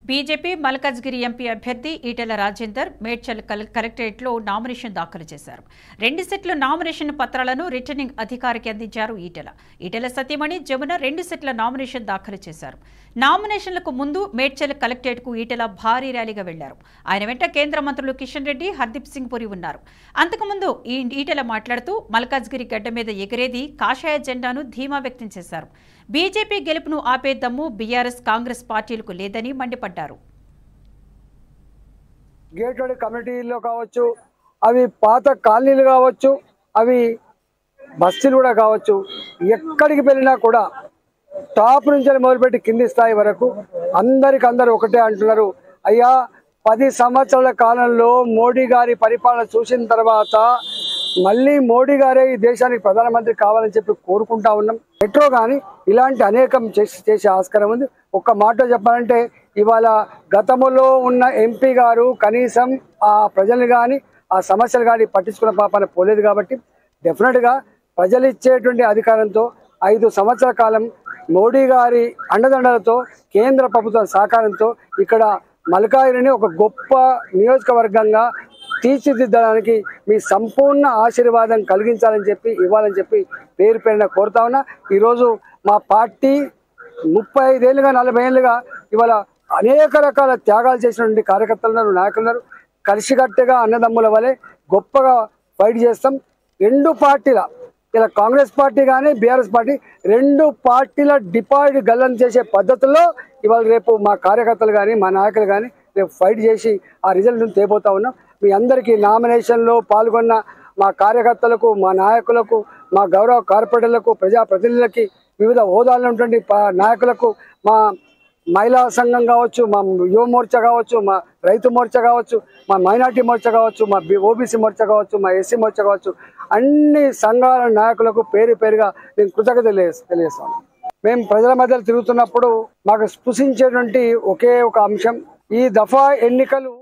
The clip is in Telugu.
బీజేపీ మల్కాజ్గిరి ఎంపీ అభ్యర్థి ఈటెల రాజేందర్ మేడ్చల్ కలెక్టరేట్లో నామినేషన్ దాఖలు చేశారు. 2 సెట్ల నామినేషన్ పత్రాలను రిటర్నింగ్ అధికారికి అందించారు ఈటెల సతీమణి జమున 2 సెట్ల నామినేషన్ దాఖలు చేశారు. నామినేషన్లకు ముందు మేడ్చల్ కలెక్టరేట్కు ఈటెల భారీ ర్యాలీగా వెళ్లారు. ఆయన వెంట కేంద్ర మంత్రులు కిషన్ రెడ్డి, హర్దీప్ సింగ్ పురి ఉన్నారు. అంతకుముందు ఈటెల మాట్లాడుతూ మల్కాజ్గిరి గడ్డ మీద ఎగిరేది కాషాయ జెండాను ధీమా వ్యక్తం చేశారు. బీజేపీ గెలుపును ఆపే దమ్ము బీఆర్ఎస్, కాంగ్రెస్ పార్టీలకు లేదని మండిపడ్డారు. గేటెడ్ కమ్యూనిటీల్లో కావచ్చు, అవి పాత కాలనీలు కావచ్చు, అవి బస్తీలు కూడా కావచ్చు, ఎక్కడికి వెళ్ళినా కూడా టాప్ నుంచి మొదలుపెట్టి కింది స్థాయి వరకు అందరూ ఒకటే అంటున్నారు. అయ్యా 10 సంవత్సరాల కాలంలో మోడీ గారి పరిపాలన చూసిన తర్వాత మళ్ళీ మోడీ గారే ఈ దేశానికి ప్రధానమంత్రి కావాలని చెప్పి కోరుకుంటా ఉన్నాం. మెట్రో కానీ ఇలాంటి అనేకం చేసే ఆస్కారం ఉంది. ఒక్క మాట చెప్పాలంటే ఇవాళ గతంలో ఉన్న ఎంపీ గారు కనీసం ఆ ప్రజల్ని కానీ ఆ సమస్యలు కానీ పట్టించుకున్న పాపన పోలేదు. కాబట్టి డెఫినెట్గా ప్రజలు ఇచ్చేటువంటి అధికారంతో 5 సంవత్సరాల కాలం మోడీ గారి అండదండలతో కేంద్ర ప్రభుత్వ సహకారంతో ఇక్కడ మల్కాజ్గిరిని ఒక గొప్ప నియోజకవర్గంగా తీర్చిదిద్దడానికి మీ సంపూర్ణ ఆశీర్వాదం కలిగించాలని చెప్పి ఇవ్వాలని చెప్పి పేరు పేరున కోరుతా ఉన్నా. ఈరోజు మా పార్టీ 35 ఏళ్ళుగా 40 ఏళ్ళుగా ఇవాళ అనేక రకాల త్యాగాలు చేసినటువంటి కార్యకర్తలు నాయకులు కలిసికట్టుగా అన్నదమ్ముల వలె గొప్పగా ఫైట్ చేస్తాం. 2 పార్టీల ఇలా కాంగ్రెస్ పార్టీ కానీ బీఆర్ఎస్ పార్టీ 2 పార్టీల డిపాజిట్ గల్లం చేసే పద్ధతుల్లో ఇవాళ రేపు మా కార్యకర్తలు కానీ మా నాయకులు కానీ రేపు ఫైట్ చేసి ఆ రిజల్ట్ను తేపోతా ఉన్నాం. మీ అందరికీ నామినేషన్లో పాల్గొన్న మా కార్యకర్తలకు, మా నాయకులకు, మా గౌరవ కార్పొరేటర్లకు, ప్రజాప్రతినిధులకి, వివిధ హోదాల్లో ఉన్నటువంటి నాయకులకు, మా మహిళా సంఘం కావచ్చు, మా యువ మోర్చా కావచ్చు, మా రైతు మోర్చా కావచ్చు, మా మైనార్టీ మోర్చా కావచ్చు, మా ఓబీసీ మోర్చా కావచ్చు, మా ఎస్సీ మోర్చా కావచ్చు, అన్ని సంఘాల నాయకులకు పేరు పేరుగా నేను కృతజ్ఞతలు తెలియజేస్తాను. మేము ప్రజల మధ్యలో తిరుగుతున్నప్పుడు మాకు స్పృశించేటువంటి ఒకే ఒక అంశం, ఈ దఫా ఎన్నికలు